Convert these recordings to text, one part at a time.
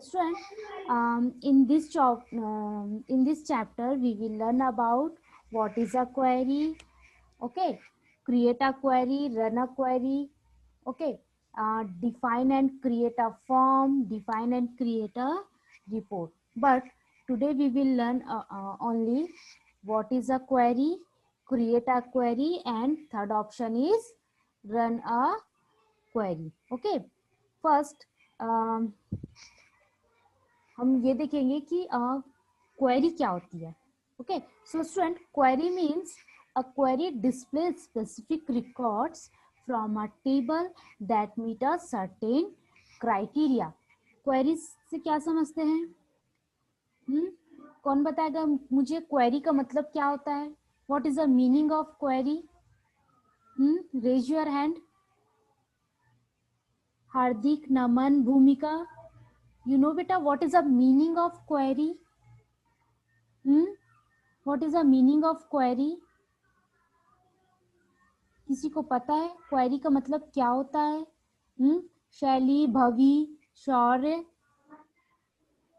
Student, in this chapter, we will learn about what is a query. Okay, create a query, run a query. Okay, define and create a form, define and create a report. But today we will learn only what is a query, create a query, and third option is run a query. Okay, first. हम ये देखेंगे कि query क्या होती है. Okay, so student, query means a query display specific records from a table that meet a certain criteria. Query से क्या समझते हैं? कौन बताएगा मुझे क्वेरी का मतलब क्या होता है? What is the meaning of query? Raise your hand. Hardik, Naman, Bhumika, you know beta what is the meaning of query? What is the meaning of query? किसी को पता है क्वेरी का मतलब क्या होता है? शैली, भवी, शौर्य,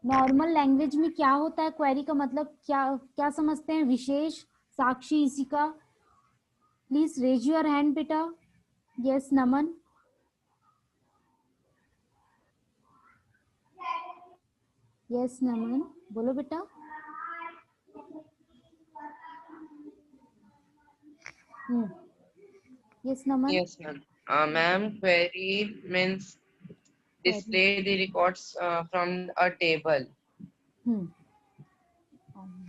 नॉर्मल लैंग्वेज में क्या होता है क्वेरी का मतलब? क्या क्या समझते हैं? विशेष, साक्षी, इसी का प्लीज रेज योर हैंड बेटा. यस नमन. यस नमन, बोलो बेटा. Yes Naman. Yes, ma'am. Ma'am, query means display the records from a table.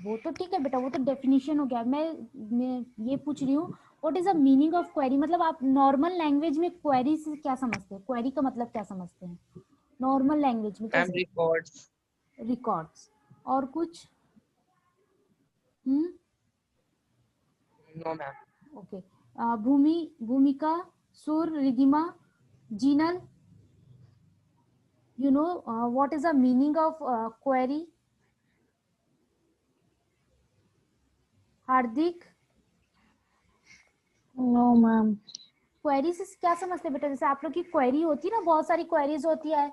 वो तो ठीक है बेटा, वो तो डेफिनेशन हो गया. मैं ये पूछ रही हूँ what is the meaning of query. मतलब आप नॉर्मल लैंग्वेज में क्वेरी से क्या समझते हैं? क्वेरी का मतलब क्या समझते हैं नॉर्मल लैंग्वेज में? Ma'am, कैसे? records. रिकॉर्ड्स. और कुछ? No, ma'am. Okay. Bhumi, Bhumika, Sur, Ridhima, Jinal, you know what is the meaning of query? Hardik. No ma'am. Query से क्या समझते हैं बेटा? जैसे आप लोग की क्वेरी होती है ना, बहुत सारी क्वेरीज होती है.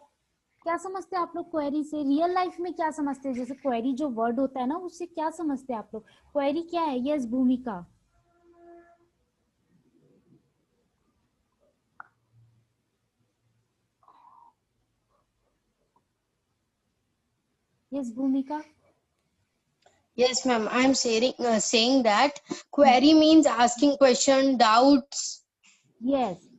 क्या समझते हैं आप लोग क्वेरी से? रियल लाइफ में क्या समझते हैं? जैसे क्वेरी जो वर्ड होता है ना, उससे क्या समझते हैं आप लोग? क्वेरी क्या है? यस भूमिका. यस भूमिका. Yes, ma'am. I'm saying that query means asking question, doubts. Yes,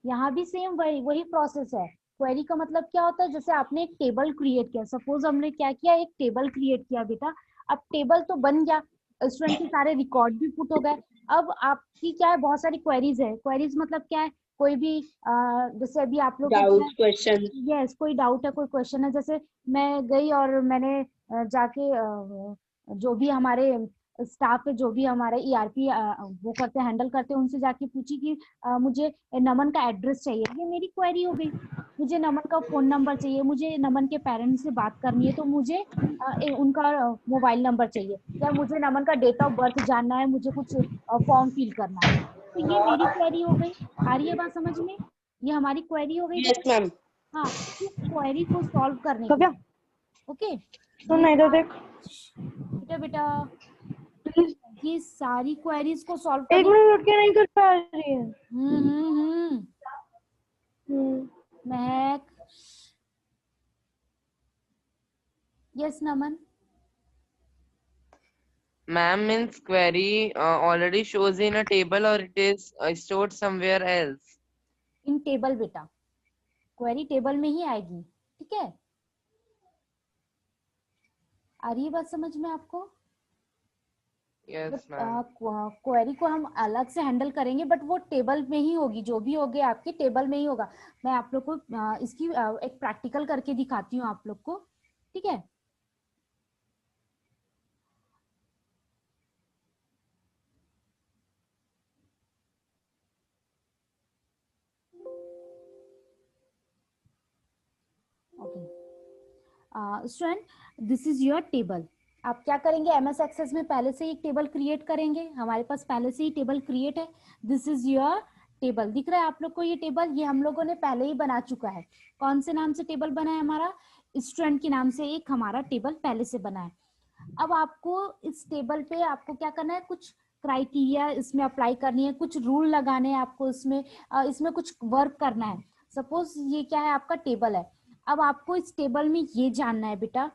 यहाँ भी सेम वही वही प्रोसेस है. क्वेरी का मतलब क्या होता है? जैसे आपने एक टेबल क्रिएट किया. सपोज हमने क्या किया, एक टेबल क्रिएट किया बेटा. अब टेबल तो बन गया, स्टूडेंट के सारे रिकॉर्ड भी पुट हो गए. अब आपकी क्या है, बहुत सारी क्वेरीज है. क्वेरीज मतलब क्या है? कोई भी जैसे अभी आप लोग Doubt, question. यस, कोई डाउट है, कोई क्वेश्चन है. जैसे मैं गई और मैंने जाके जो भी हमारे स्टाफ है, जो भी हमारे ईआरपी वो करते हैं, हैंडल करते हैं, उनसे जाके पूछी कि मुझे नमन का एड्रेस चाहिए. ये मेरी क्वेरी हो गई. मुझे नमन का फोन नंबर चाहिए, मुझे नमन के पेरेंट्स से बात करनी है, तो मुझे उनका मोबाइल नंबर चाहिए, या मुझे नमन का डेट ऑफ बर्थ जानना है, मुझे कुछ फॉर्म फिल करना है. तो ये मेरी क्वेरी हो गई. आ रही है बात समझ में? ये हमारी क्वेरी हो गई Yes, बेटा. ma'am. हाँ, इस क्वेरी को सॉल्व करने के सभ्या, लिए. ओके, सुन इधर देख. बेटा बेटा, प्लीज. ये सारी क्वेरीज को सॉल्व एक करने. मिनट उठ के नहीं कर पा रही है. महक. Yes Naman. Ma'am means query already shows in a table or it is stored somewhere else. In table बेटा, क्वेरी टेबल में ही आएगी. ठीक है, आ रही है बात समझ में आपको? Yes, ma'am. क्वेरी को हम अलग से हैंडल करेंगे, बट वो टेबल में ही होगी. जो भी होगी आपके टेबल में ही होगा. मैं आप लोग को इसकी एक प्रैक्टिकल करके दिखाती हूँ आप लोग को. ठीक है, okay. Student, this is your table. आप क्या करेंगे, एमएस एक्सेस में पहले से ही एक टेबल क्रिएट करेंगे. हमारे पास पहले से ही टेबल क्रिएट है. This is your table. दिख रहा है आप लोग को ये टेबल? ये हम लोगों ने पहले ही बना चुका है. कौन से नाम से टेबल बना है हमारा? स्टूडेंट के नाम से एक हमारा टेबल पहले से बना है। अब आपको इस टेबल पे आपको क्या करना है, कुछ क्राइटेरिया इसमें अप्लाई करनी है, कुछ रूल लगाने हैं आपको, इसमें कुछ वर्क करना है। सपोज ये क्या है, आपका टेबल है। अब आपको इस टेबल में ये जानना है बेटा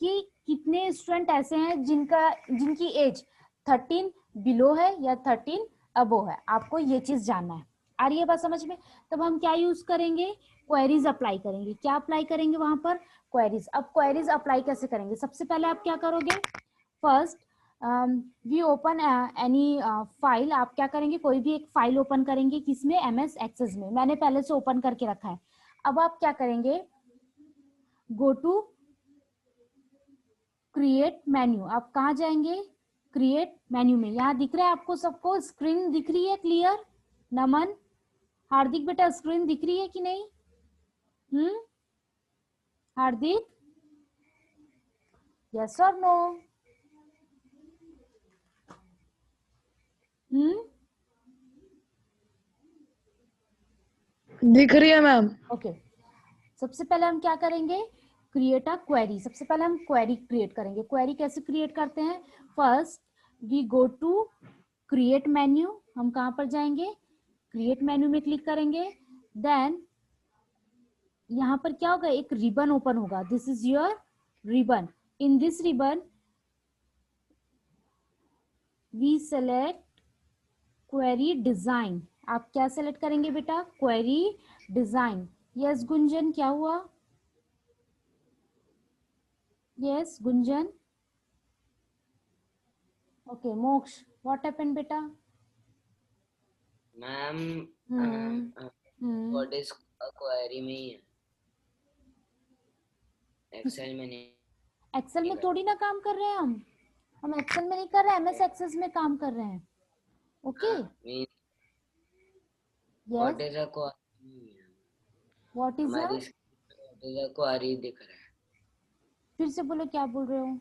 कि कितने स्टूडेंट ऐसे हैं जिनकी एज 13 बिलो है या 13 अबो है। आपको ये चीज जानना है। आ रही है बात समझ में? तब हम क्या यूज करेंगे, क्वेरीज अप्लाई करेंगे। क्या अप्लाई करेंगे वहां पर, क्वेरीज। अब क्वेरीज अप्लाई कैसे करेंगे, सबसे पहले आप क्या करोगे, first we open any file. आप क्या करेंगे, कोई भी एक फाइल ओपन करेंगे, किसमें, MS एक्सेस में। मैंने पहले से ओपन करके रखा है। अब आप क्या करेंगे, गो टू क्रिएट मेन्यू। आप कहाँ जाएंगे, क्रिएट मेन्यू में। यहाँ दिख रहा है आपको सबको, स्क्रीन दिख रही है क्लियर? नमन, हार्दिक बेटा स्क्रीन दिख रही है कि नहीं? हार्दिक, यस और नो? दिख रही है मैम। ओके, सबसे पहले हम क्या करेंगे, क्रिएट अ क्वेरी। सबसे पहले हम क्वेरी क्रिएट करेंगे। क्वेरी कैसे क्रिएट करते हैं, first we go to create menu. हम कहाँ पर जाएंगे, क्रिएट मेन्यू में क्लिक करेंगे। देन यहाँ पर क्या होगा, एक रिबन ओपन होगा, this is your ribbon. In this ribbon we select query design. आप क्या सेलेक्ट करेंगे बेटा, क्वेरी डिजाइन। यस गुंजन, क्या हुआ? Yes Gunjan, okay. मोक्ष, व्हाट हैपेंड बेटा? Ma'am hmm what is query में ही है, एक्सेल में नहीं। एक्सेल में थोड़ी ना काम कर रहे हैं हम एक्सेल में नहीं कर रहे हैं, MS एक्सेस में काम कर रहे हैं। Okay, what yes, is a query, what is हमारी व्हाट इज अ क्वेरी दिख रहा है। फिर से बोलो, क्या बोल रहे हो?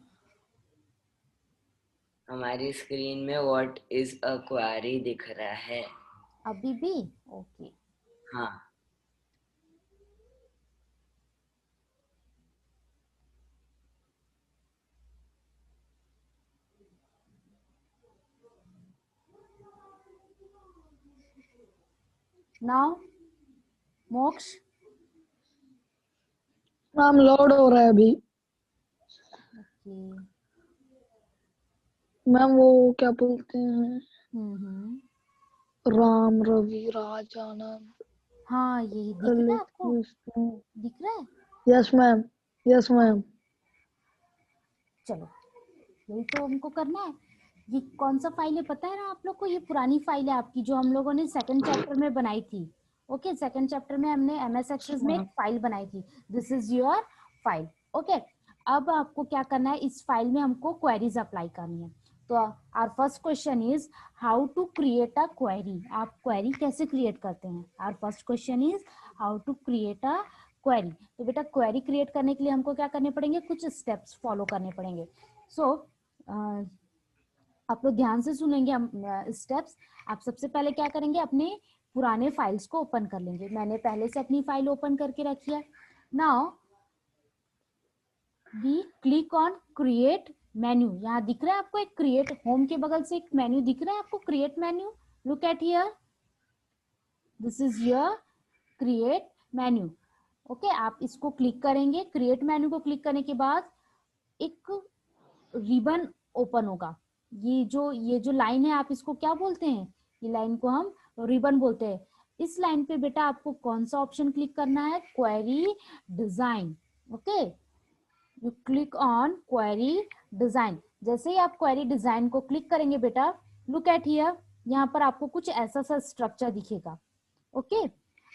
हमारी स्क्रीन में व्हाट इज अ क्वेरी दिख रहा है। अभी भी? ओके, हाँ नाउ मोक्ष, मैम लोड हो रहा है अभी। ओके, मैम वो क्या बोलते हैं, हम्म, राम रवि राज आनंद हाँ यही दिख रहा है आपको, दिख रहा है? Yes ma'am, yes ma'am. चलो, यही तो हमको करना है। ये कौन सा फाइल है पता है ना आप लोग को, ये पुरानी फाइल है आपकी, जो हम लोगों ने सेकंड चैप्टर में बनाई थी। ओके, सेकंड चैप्टर में हमने MS एक्सेस में एक फाइल बनाई थी, this is your file. Okay, अब आपको क्या करना है, इस फाइल में हमको क्वेरीज अप्लाई करनी है। तो our first question is how to create a query. आप क्वेरी कैसे क्रिएट करते हैं? Our first question is how to create a query. तो बेटा क्वेरी क्रिएट करने के लिए हमको क्या करने पड़ेंगे, कुछ स्टेप्स फॉलो करने पड़ेंगे। सो आप लोग ध्यान से सुनेंगे हम स्टेप्स। आप सबसे पहले क्या करेंगे, अपने पुराने फाइल्स को ओपन कर लेंगे। मैंने पहले से अपनी फाइल ओपन करके रखी है। Now we click on create menu. यहाँ दिख रहा है आपको एक क्रिएट, होम के बगल से एक मेन्यू दिख रहा है आपको, create menu. Look at here, this is your create menu. Okay, आप इसको क्लिक करेंगे। क्रिएट मेन्यू को क्लिक करने के बाद एक रिबन ओपन होगा। ये जो लाइन है, आप इसको क्या बोलते हैं, ये लाइन को हम रिबन बोलते हैं। इस लाइन पे बेटा आपको कौन सा ऑप्शन क्लिक करना है, query design. Okay, you click on query design. जैसे ही आप क्वेरी डिजाइन को क्लिक करेंगे बेटा, लुक एट हियर, यहाँ पर आपको कुछ ऐसा सा स्ट्रक्चर दिखेगा। ओके,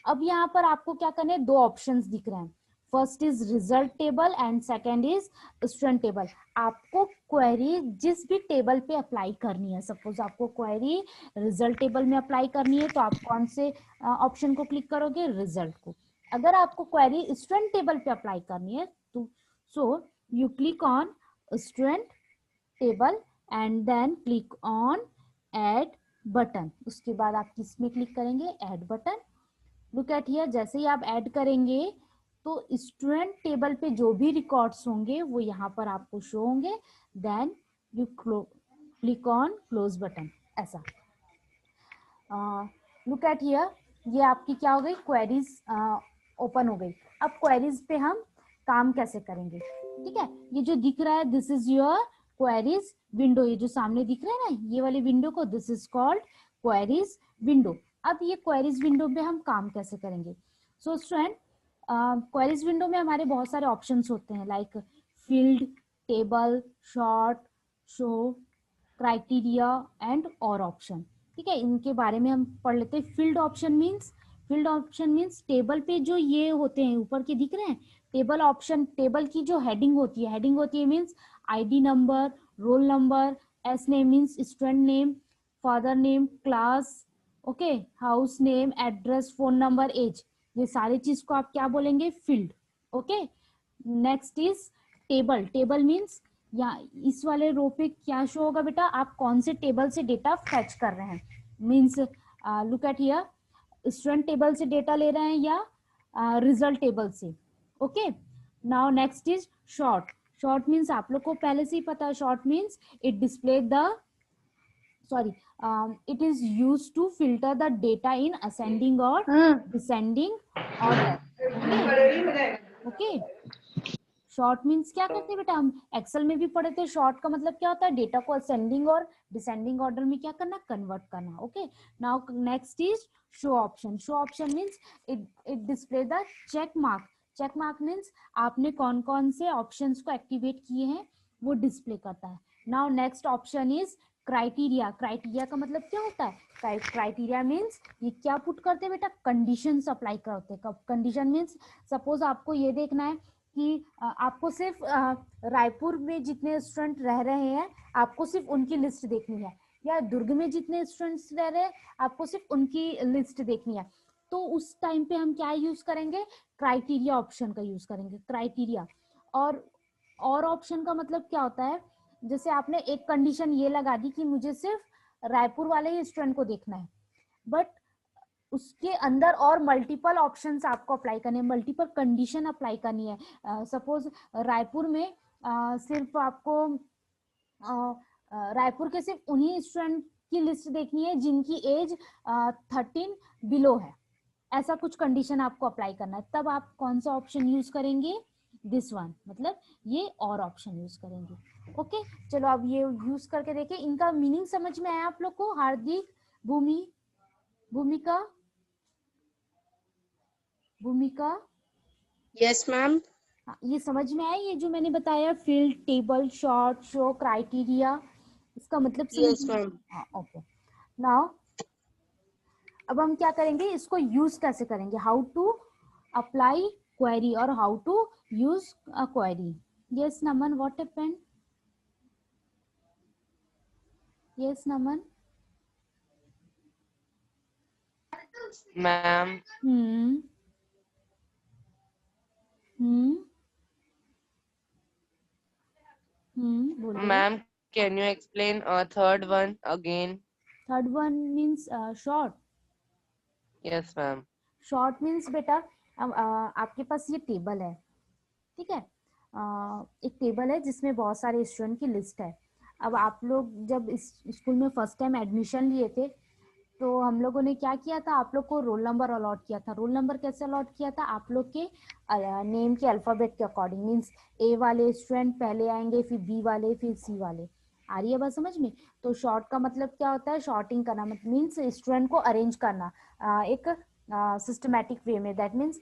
अब यहाँ पर आपको क्या करना है, दो ऑप्शंस दिख रहे हैं, first is result table and second is student table. आपको क्वेरी जिस भी टेबल पे अप्लाई करनी है, सपोज आपको क्वेरी रिजल्ट टेबल में अप्लाई करनी है, तो आप कौन से ऑप्शन को क्लिक करोगे, रिजल्ट को। अगर आपको क्वेरी स्टूडेंट टेबल पे अप्लाई करनी है तो you click on student table and then click on add button। उसके बाद आप किस में क्लिक करेंगे, add button। look at here, जैसे ही आप ऐड करेंगे तो स्टूडेंट टेबल पे जो भी रिकॉर्ड्स होंगे वो यहाँ पर आपको शो होंगे. Then you click on close button. ऐसा. लुक एट हियर, ये आपकी क्या हो गई, क्वेरीज ओपन हो गई. अब क्वेरीज पे हम काम कैसे करेंगे. ठीक है, ये जो दिख रहा है this is your queries window. ये जो सामने दिख रहा है ना, ये वाली विंडो को this is called queries window. अब ये क्वेरीज विंडो पे हम काम कैसे करेंगे. सो स्टूडेंट, क्वेरीज विंडो में हमारे बहुत सारे ऑप्शंस होते हैं like field, table, short, show, criteria and और ऑप्शन. ठीक है, इनके बारे में हम पढ़ लेते हैं. फील्ड ऑप्शन मीन्स टेबल पे जो ये होते हैं ऊपर के दिख रहे हैं टेबल ऑप्शन. टेबल की जो हेडिंग होती है means ID number, roll number, S name means student name, father name, class, okay, house name, address, phone number, age. ये सारी चीज को आप क्या बोलेंगे, field. Okay. Next is table means या इस वाले रो पे क्या शो होगा बेटा, आप कौन से टेबल से डेटा फैच कर रहे हैं. Means look at here, student table से डेटा ले रहे हैं या रिजल्ट टेबल से. Okay. Now next is short means आप लोग को पहले से ही पता है. Short means it display the it is used to filter the data in ascending or descending order. Okay. Short means क्या करते हैं बेटा, हम एक्सेल में भी पढ़े थे. शॉर्ट का मतलब क्या होता है, डेटा को असेंडिंग और डिसेंडिंग ऑर्डर में क्या करना, कन्वर्ट करना. Okay. Now next is show option means it display the check mark means आपने कौन कौन से ऑप्शंस को एक्टिवेट किए हैं वो डिस्प्ले करता है. Now next option is criteria का मतलब क्या होता है, क्राइटेरिया मीन्स ये क्या पुट करते हैं बेटा, कंडीशन अप्लाई करते हैं. कंडीशन मीन्स सपोज आपको ये देखना है कि आपको सिर्फ रायपुर में जितने स्टूडेंट रह रहे हैं आपको सिर्फ उनकी लिस्ट देखनी है, या दुर्ग में जितने स्टूडेंट्स रह रहे हैं आपको सिर्फ उनकी लिस्ट देखनी है. तो उस टाइम पे हम क्या यूज करेंगे, क्राइटेरिया ऑप्शन का यूज करेंगे. क्राइटेरिया और ऑप्शन का मतलब क्या होता है, जैसे आपने एक कंडीशन ये लगा दी कि मुझे सिर्फ रायपुर वाले ही स्टूडेंट को देखना है, बट उसके अंदर और मल्टीपल ऑप्शंस आपको अप्लाई करने, मल्टीपल कंडीशन अप्लाई करनी है. सपोज रायपुर में सिर्फ आपको रायपुर के सिर्फ उन्हीं स्टूडेंट की लिस्ट देखनी है जिनकी एज 13 बिलो है. ऐसा कुछ कंडीशन आपको अप्लाई करना है. तब आप कौन सा ऑप्शन यूज करेंगे, दिस वन, मतलब ये और ऑप्शन यूज करेंगे. ओके. चलो अब ये यूज करके देखें. इनका मीनिंग समझ में आया आप लोग को. हार्दिक, भूमिका, यस मैम. ये समझ में आया ये जो मैंने बताया, field, table, short, show, criteria, इसका मतलब यस मैम. ओके. नाउ अब हम क्या करेंगे, इसको यूज कैसे करेंगे, हाउ टू अप्लाई क्वेरी और how to use a query. Yes Naman, what happened. Yes Naman. Ma'am, बोलिए. ma'am, can you explain a third one again? Third one means short. Yes, ma'am. Short means बेटा आपके पास ये table है. ठीक है, एक table है जिसमें बहुत सारे स्टूडेंट की लिस्ट है. अब आप लोग जब इस स्कूल में फर्स्ट टाइम एडमिशन लिए थे तो हम लोगों ने क्या किया था, आप लोग को रोल नंबर अलॉट किया था. रोल नंबर कैसे अलॉट किया था, आप लोग के नेम के अल्फाबेट के अकॉर्डिंग. मीन्स ए वाले स्टूडेंट पहले आएंगे, फिर बी वाले, फिर सी वाले. आ रही है बात समझ में. तो शॉर्ट का मतलब क्या होता है, शॉर्टिंग करना मीन्स स्टूडेंट को अरेंज करना एक सिस्टमैटिक वे में. That means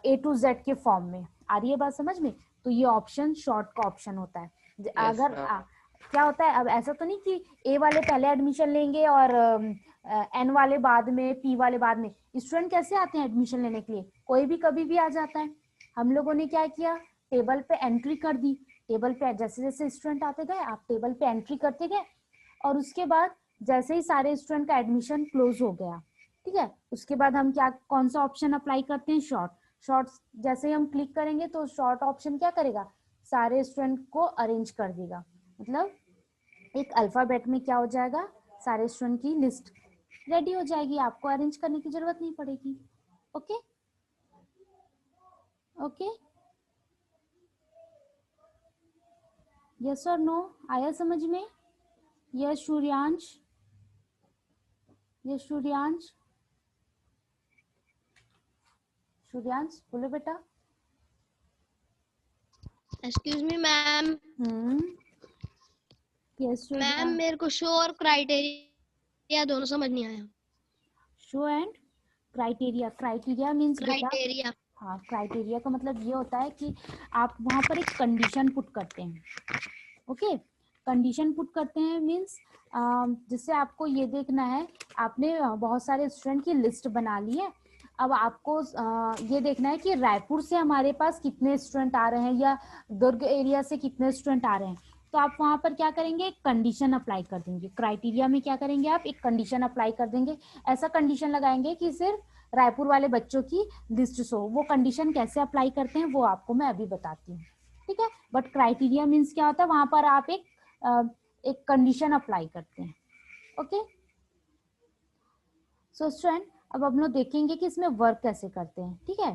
A to Z के फॉर्म में. आ रही है बात समझ में. तो ये ऑप्शन शॉर्ट का ऑप्शन होता है. अगर क्या होता है, अब ऐसा तो नहीं कि ए वाले पहले एडमिशन लेंगे और एन वाले बाद में, पी वाले बाद में. स्टूडेंट कैसे आते हैं एडमिशन लेने के लिए, कोई भी कभी भी आ जाता है. हम लोगों ने क्या किया, टेबल पे एंट्री कर दी. टेबल पे जैसे जैसे स्टूडेंट आते गए आप टेबल पे एंट्री करते गए, और उसके बाद जैसे ही सारे स्टूडेंट का एडमिशन क्लोज हो गया, ठीक है, उसके बाद हम क्या, कौन सा ऑप्शन अप्लाई करते हैं, शॉर्ट. जैसे ही हम क्लिक करेंगे तो शॉर्ट ऑप्शन क्या करेगा, सारे स्टूडेंट को अरेंज कर देगा. मतलब एक अल्फाबेट में क्या हो जाएगा, सारे स्टूडेंट की लिस्ट रेडी हो जाएगी, आपको अरेंज करने की जरूरत नहीं पड़ेगी. ओके. ओके, यस और नो, आया समझ में? यस सूर्यांश, यस सूर्यांश, सूर्यांश बोलो बेटा। Excuse me ma'am. Yes ma'am Suryansh. मेरे को शो और क्राइटेरिया दोनों समझ नहीं आया। Show and criteria, criteria means बेटा, क्राइटेरिया। हाँ क्राइटेरिया का मतलब ये होता है कि आप वहाँ पर एक कंडीशन पुट करते हैं। ओके, कंडीशन पुट करते हैं मीन्स जिससे आपको ये देखना है, आपने बहुत सारे स्टूडेंट की लिस्ट बना ली है, अब आपको ये देखना है कि रायपुर से हमारे पास कितने स्टूडेंट आ रहे हैं या दुर्ग एरिया से कितने स्टूडेंट आ रहे हैं। तो आप वहाँ पर क्या करेंगे, एक कंडीशन अप्लाई कर देंगे। क्राइटेरिया में क्या करेंगे, आप एक कंडीशन अप्लाई कर देंगे। ऐसा कंडीशन लगाएंगे कि सिर्फ रायपुर वाले बच्चों की लिस्ट शो। वो कंडीशन कैसे अप्लाई करते हैं वो आपको मैं अभी बताती हूँ, ठीक है। बट क्राइटेरिया मीन्स क्या होता है, वहां पर आप एक कंडीशन अप्लाई करते हैं। ओके, सो स्टूडेंट अब हम लोग देखेंगे कि इसमें वर्क कैसे करते हैं, ठीक है।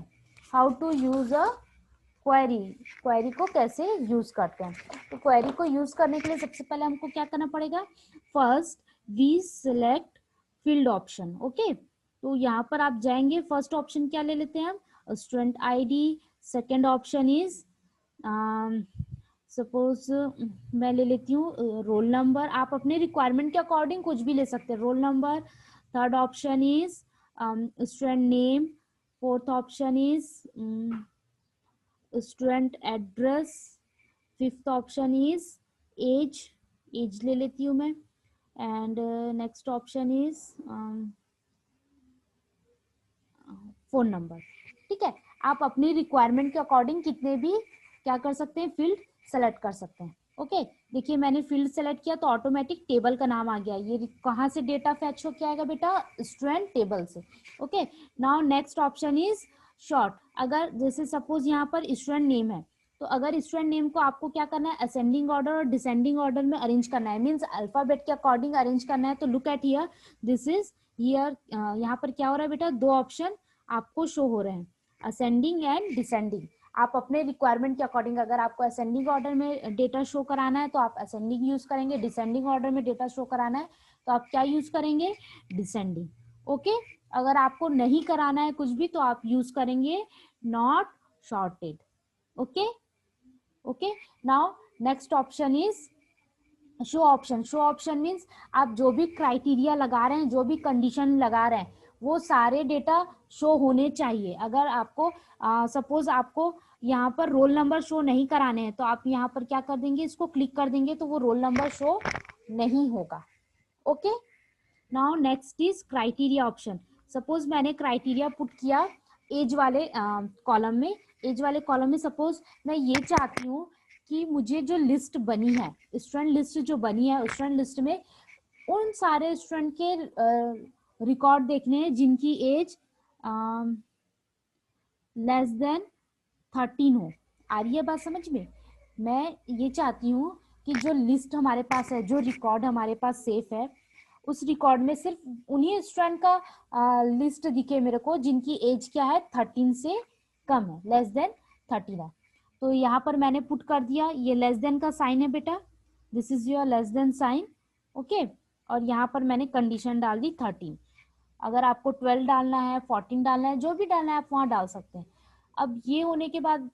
How to use a query, query को कैसे यूज करते हैं। तो क्वेरी को यूज करने के लिए सबसे पहले हमको क्या करना पड़ेगा, first we select field option. Okay, तो यहाँ पर आप जाएंगे, फर्स्ट ऑप्शन क्या ले लेते हैं हम, student ID. Second option is suppose मैं ले लेती हूँ रोल नंबर, आप अपने रिक्वायरमेंट के अकॉर्डिंग कुछ भी ले सकते हैं, roll number. Third option is student name. Fourth option is student address. Fifth option is age, age ले लेती हूँ मैं। And next option is phone number, ठीक है। आप अपनी रिक्वायरमेंट के अकॉर्डिंग कितने भी क्या कर सकते हैं, फील्ड सेलेक्ट कर सकते हैं। ओके, देखिए मैंने फील्ड सेलेक्ट किया तो ऑटोमेटिक टेबल का नाम आ गया। ये कहाँ से डेटा फैच होके आएगा बेटा, स्टूडेंट टेबल से। Okay, now next option is short. अगर जैसे सपोज यहाँ पर स्टूडेंट नेम है, तो अगर स्टूडेंट नेम को आपको क्या करना है, असेंडिंग ऑर्डर और डिसेंडिंग ऑर्डर में अरेंज करना है, मीन्स अल्फाबेट के अकॉर्डिंग अरेंज करना है। तो look at here, this is here, यहाँ पर क्या हो रहा है बेटा, दो ऑप्शन आपको शो हो रहे हैं, असेंडिंग एंड डिसेंडिंग। आप अपने रिक्वायरमेंट के अकॉर्डिंग, अगर आपको असेंडिंग ऑर्डर में डेटा शो कराना है तो आप असेंडिंग यूज करेंगे, डिसेंडिंग ऑर्डर में डेटा शो कराना है तो आप क्या यूज करेंगे, डिसेंडिंग। ओके, अगर आपको नहीं कराना है कुछ भी तो आप यूज करेंगे not shorted. Okay, okay, now next option is show option. Show option means आप जो भी क्राइटेरिया लगा रहे हैं, जो भी कंडीशन लगा रहे हैं, वो सारे डेटा शो होने चाहिए। अगर आपको सपोज आपको यहाँ पर रोल नंबर शो नहीं कराने हैं तो आप यहाँ पर क्या कर देंगे, इसको क्लिक कर देंगे तो वो रोल नंबर शो नहीं होगा। Okay, now next is criteria option. Suppose मैंने क्राइटेरिया पुट किया एज वाले कॉलम में। एज वाले कॉलम में सपोज मैं ये चाहती हूँ कि मुझे जो लिस्ट बनी है, स्टूडेंट लिस्ट जो बनी है, स्टूडेंट लिस्ट में उन सारे स्टूडेंट के रिकॉर्ड देखने हैं जिनकी एज लेस देन 13 हो। आ रही है बात समझ में? मैं ये चाहती हूँ कि जो लिस्ट हमारे पास है, जो रिकॉर्ड हमारे पास सेफ है, उस रिकॉर्ड में सिर्फ उन्हीं स्टूडेंट का लिस्ट दिखे मेरे को जिनकी एज क्या है, 13 से कम है, लेस देन 13 है। तो यहाँ पर मैंने पुट कर दिया, ये लेस देन का साइन है बेटा, this is your less than sign. Okay, और यहाँ पर मैंने कंडीशन डाल दी 13। अगर आपको 12 डालना है, 14 डालना है, जो भी डालना है आप वहाँ डाल सकते हैं। अब ये होने के बाद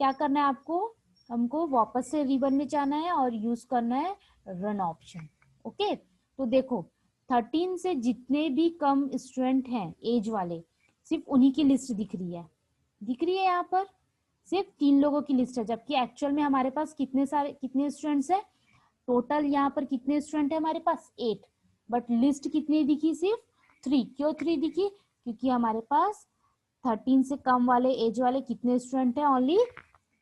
क्या करना है आपको, हमको वापस से रिबन में जाना है और यूज करना है रन ऑप्शन। ओके, तो देखो 13 से जितने भी कम स्टूडेंट हैं एज वाले, सिर्फ उन्हीं की लिस्ट दिख रही है, दिख रही है। यहाँ पर सिर्फ 3 लोगों की लिस्ट है, जबकि एक्चुअल में हमारे पास कितने स्टूडेंट्स है, टोटल यहाँ पर कितने स्टूडेंट है हमारे पास 8, बट लिस्ट कितनी दिखी, सिर्फ 3। क्यों 3 दिखी, क्योंकि हमारे पास 13 से कम वाले एज वाले कितने स्टूडेंट है, only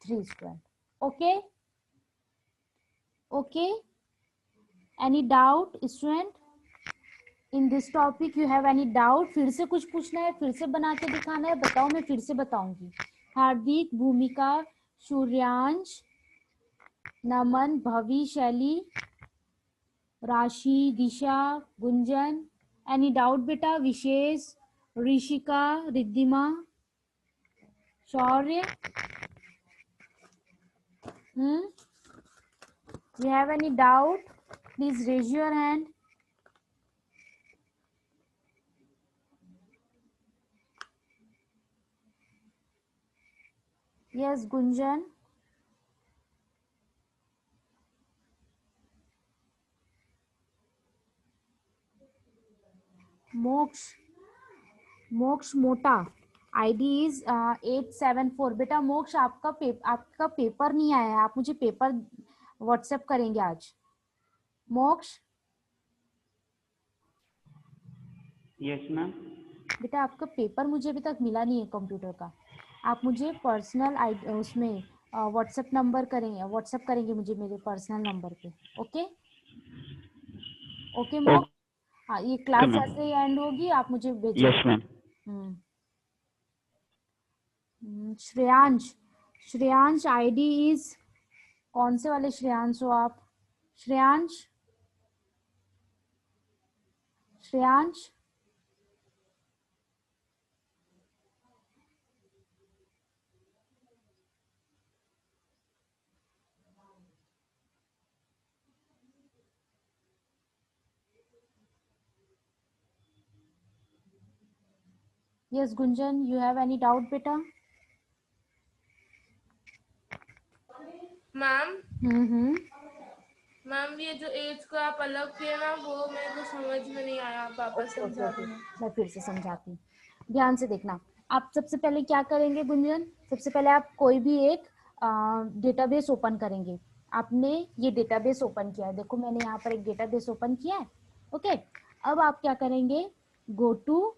3 student. Okay, okay, any doubt student in this topic, you have any doubt? फिर से कुछ पूछना है, फिर से बना के दिखाना है, बताओ, मैं फिर से बताऊंगी। हार्दिक, भूमिका, सूर्यांश, नमन, भवि, शैली, राशि, दिशा, गुंजन, एनी डाउट बेटा? विशेष, ऋषिका, रिद्धिमा, शौर्य, you have any doubt? Please raise your hand. Yes, Gunjan. मोक्ष मोटा, आईडी इज 874। बेटा मोक्ष, आपका पेपर नहीं आया है, आप मुझे पेपर व्हाट्सएप करेंगे आज। मोक्ष, यस मैम। बेटा आपका पेपर मुझे अभी तक मिला नहीं है कंप्यूटर का, आप मुझे पर्सनल उसमें व्हाट्सएप करेंगे मुझे मेरे पर्सनल नंबर पे। ओके ओके मोक्ष, हाँ ये क्लास जैसे ही एंड होगी आप मुझे भेजिए। Yes ma'am. Shreyansh ID is, कौन से वाले श्रेयांश हो आप? Shreyansh, Yes, Gunjan, you have any doubt, बेटा? मैम मैम ये जो एज को आप अलग किए ना वो मेरे को समझ में नहीं आया, आप वापस समझा देना। मैं फिर से समझाती हूँ, ध्यान से देखना। आप सबसे पहले क्या करेंगे गुंजन, सबसे पहले आप कोई भी एक डेटाबेस ओपन करेंगे। आपने ये डेटाबेस ओपन किया है, देखो मैंने यहाँ पर एक डेटाबेस ओपन किया है। ओके, अब आप क्या करेंगे, गो टू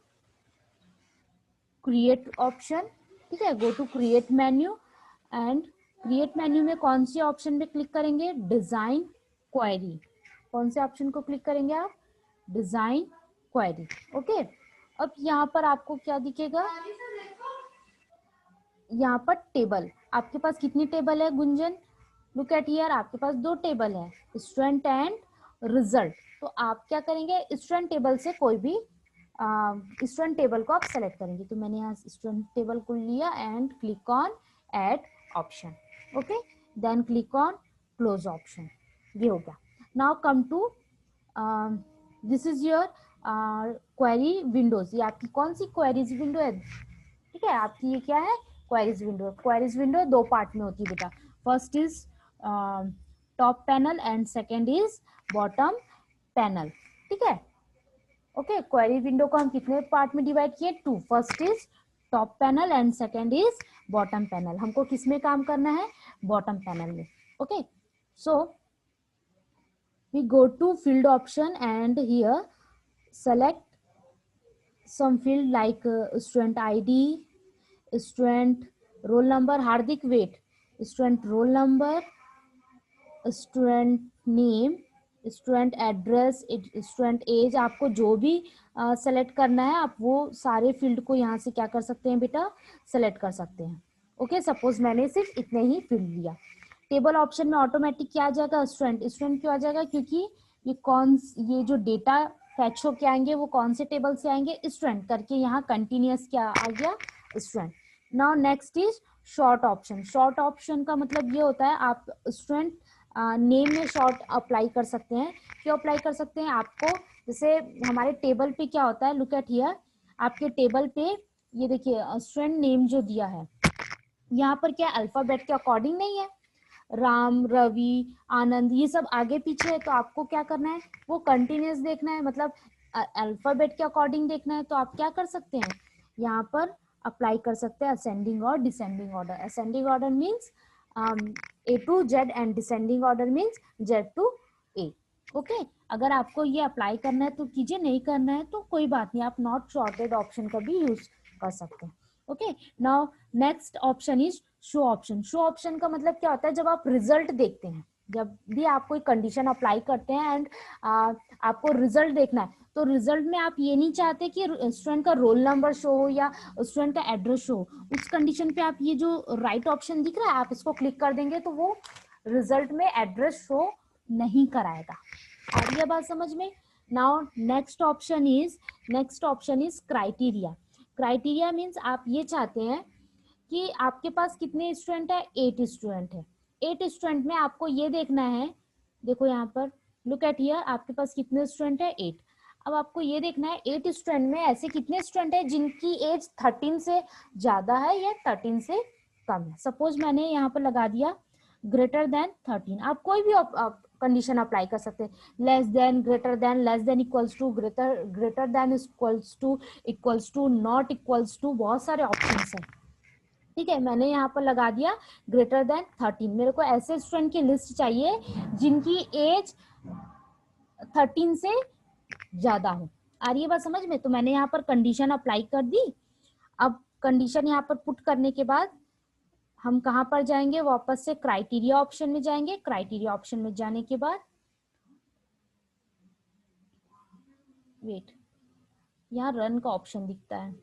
क्रिएट ऑप्शन, ठीक है, go to create menu, and create menu में कौन सी ऑप्शन पे क्लिक करेंगे, डिजाइन क्वेरी। कौन से ऑप्शन को क्लिक करेंगे आप, डिजाइन क्वेरी। ओके, अब यहाँ पर आपको क्या दिखेगा, यहाँ पर टेबल, आपके पास कितनी टेबल है गुंजन, लुक एट हियर, आपके पास 2 टेबल है, स्टूडेंट एंड रिजल्ट। तो आप क्या करेंगे, स्टूडेंट टेबल से कोई भी स्टूडेंट टेबल को आप सेलेक्ट करेंगे। तो मैंने यहाँ स्टूडेंट टेबल को लिया and click on add option. Okay, then click on close option, ये हो गया। Now come to this is your query windows. ये आपकी कौन सी क्वेरीज विंडो है, ठीक है, आपकी ये क्या है, queries window. Queries window 2 part में होती है बेटा, first is top panel and second is bottom panel, ठीक है। ओके, क्वेरी विंडो को हम कितने पार्ट में डिवाइड किए, 2, first is top panel and second is bottom panel. हमको किस में काम करना है, बॉटम पैनल में। Okay, so we go to field option and here select some field like student ID, student roll number, Hardik wait, student roll number, student name, student address, student age, आपको जो भी select करना है आप वो सारे field को यहाँ से क्या कर सकते हैं बेटा, सेलेक्ट कर सकते हैं। ओके, सपोज मैंने सिर्फ इतने ही फील्ड लिया। टेबल ऑप्शन में ऑटोमेटिक क्या आ जाएगा, स्टूडेंट। स्टूडेंट क्यों आ जाएगा, क्योंकि ये जो डेटा फैच होके आएंगे वो कौन से टेबल से आएंगे, स्टूडेंट करके यहाँ कंटिन्यूअस क्या आ गया, student. Now next is short option. Short option का मतलब ये होता है आप स्टूडेंट नेम में शॉर्ट अप्लाई कर सकते हैं। क्यों अप्लाई कर सकते हैं, आपको जैसे हमारे टेबल पे क्या होता है, लुक एट हियर, आपके टेबल पे ये देखिए स्टूडेंट नेम जो दिया है यहाँ पर क्या अल्फाबेट के अकॉर्डिंग नहीं है, राम, रवि, आनंद, ये सब आगे पीछे है। तो आपको क्या करना है, वो कंटिन्यूअस देखना है, मतलब अल्फाबेट के अकॉर्डिंग देखना है। तो आप क्या कर सकते हैं, यहाँ पर अप्लाई कर सकते हैं असेंडिंग और descending order. Ascending order means A to Z and descending order means Z to A। Okay, अगर आपको ये अप्लाई करना है तो कीजिए, नहीं करना है तो कोई बात नहीं, आप नॉट सॉर्टेड ऑप्शन का भी यूज कर सकते हैं। Okay, now next option is show option. Show option का मतलब क्या होता है, जब आप रिजल्ट देखते हैं, जब भी आप कोई कंडीशन अप्लाई करते हैं एंड आपको रिजल्ट देखना है, तो रिजल्ट में आप ये नहीं चाहते कि स्टूडेंट का रोल नंबर शो हो या स्टूडेंट का एड्रेस शो हो। उस कंडीशन पे आप ये जो राइट ऑप्शन दिख रहा है आप इसको क्लिक कर देंगे तो वो रिजल्ट में एड्रेस शो नहीं कराएगा। आ रही है बात समझ में। Now next option is criteria. Criteria means आप ये चाहते हैं कि आपके पास कितने स्टूडेंट है, 8 स्टूडेंट है। 8 स्टूडेंट में आपको ये देखना है, देखो यहाँ पर लुक एट हियर, आपके पास कितने स्टूडेंट है, 8। अब आपको ये देखना है 8 स्टूडेंट में ऐसे कितने स्टूडेंट है जिनकी एज 13 से ज्यादा है या 13 से कम है। सपोज मैंने यहाँ पर लगा दिया ग्रेटर देन 13। आप कोई भी कंडीशन अप्लाई कर सकते हैं, less than, greater than, less than equals to, greater than equals to, not equals to, बहुत सारे ऑप्शंस हैं। ठीक है, मैंने यहाँ पर लगा दिया ग्रेटर देन 13। मेरे को ऐसे स्टूडेंट की लिस्ट चाहिए जिनकी एज 13 से ज्यादा हो। आ रही है बात समझ में? तो मैंने यहाँ पर कंडीशन अप्लाई कर दी। अब कंडीशन यहाँ पर पुट करने के बाद हम कहाँ पर जाएंगे, वापस से क्राइटेरिया ऑप्शन में जाएंगे। क्राइटेरिया ऑप्शन में जाने के बाद वेट, यहाँ रन का ऑप्शन दिखता है।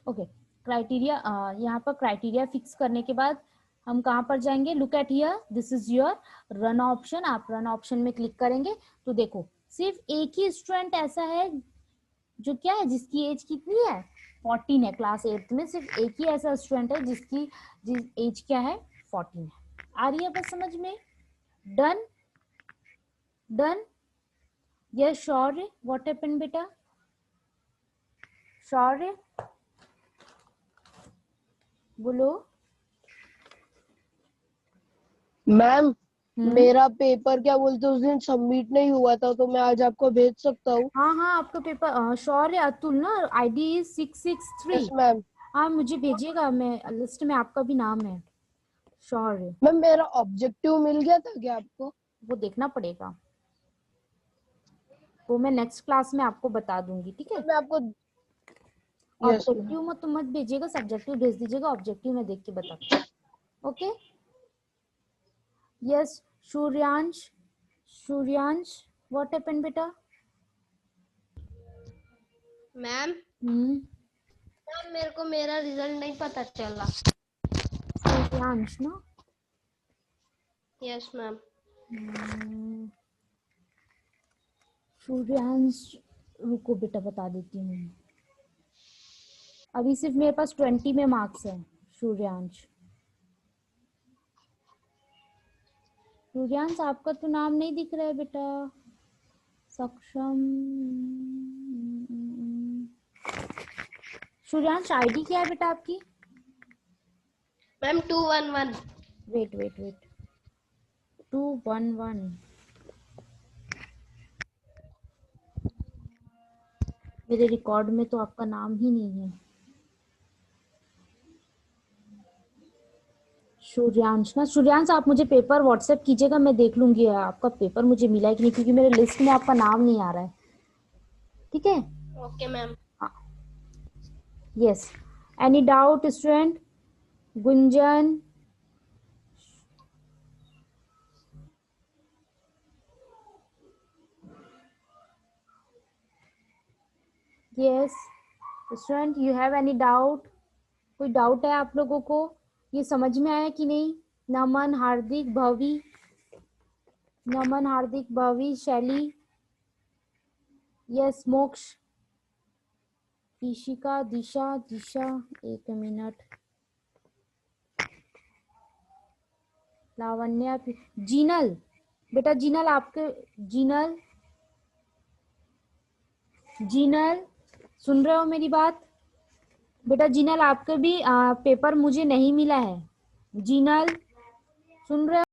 ओके, क्राइटेरिया, यहाँ पर क्राइटेरिया फिक्स करने के बाद हम कहाँ पर जाएंगे, look at here, this is your run option. आप रन ऑप्शन में क्लिक करेंगे तो देखो सिर्फ एक ही स्टूडेंट ऐसा है जो क्या है, जिसकी एज कितनी है, 14 है। क्लास 8 में सिर्फ एक ही ऐसा स्टूडेंट है जिसकी एज क्या है, 14 है। आ रही है बस समझ में? Done, done, yes Shaurya, what happened बेटा, शौर्य बोलो। मैम मेरा पेपर क्या बोलते उस दिन सबमिट नहीं हुआ था, तो मैं आज आपको भेज सकता हूँ? हाँ हाँ, आपका पेपर, शौर्य अतुल ना, ID 663। Yes ma'am. हाँ मुझे भेजिएगा, मैं लिस्ट में आपका भी नाम है शौर्य। मैम मेरा ऑब्जेक्टिव मिल गया था क्या आपको? वो देखना पड़ेगा, वो मैं नेक्स्ट क्लास में आपको बता दूंगी, ठीक है? मैं आपको ऑब्जेक्टिव मत मत भेजिएगा, सब्जेक्टिव भेज दीजिएगा, ऑब्जेक्टिव मैं देख के बताती हूँ। Okay, yes Suryansh, Suryansh what happened बेटा? मैम मेरे को मेरा रिजल्ट नहीं पता चला। सूर्यांश ना? Yes ma'am. सूर्यांश, रुको बेटा बता देती हूँ। अभी सिर्फ मेरे पास 20 में मार्क्स है सूर्यांश। सूर्यांश आपका तो नाम नहीं दिख रहा है बेटा। सक्षम, सूर्यांश आईडी क्या है बेटा आपकी? मैम 211। Wait wait wait, 211। मेरे रिकॉर्ड में तो आपका नाम ही नहीं है सूर्यांश ना। सूर्यांश आप मुझे पेपर व्हाट्सएप कीजिएगा, मैं देख लूंगी आपका पेपर मुझे मिला है कि नहीं, क्योंकि मेरे लिस्ट में आपका नाम नहीं आ रहा है। ठीक है? Okay ma'am. Yes, any doubt student? Gunjan, yes student, you have any doubt? कोई डाउट है आप लोगों को? ये समझ में आया कि नहीं? नमन, हार्दिक, भवी, नमन, हार्दिक, भवी, शैली, यस मोक्ष, ईशिका, दिशा, दिशा, एक मिनट, लावण्या, जीनल, बेटा जीनल आपके, जीनल, जीनल सुन रहे हो मेरी बात? बेटा जीनल आपके भी पेपर मुझे नहीं मिला है। जीनल सुन रहे हो?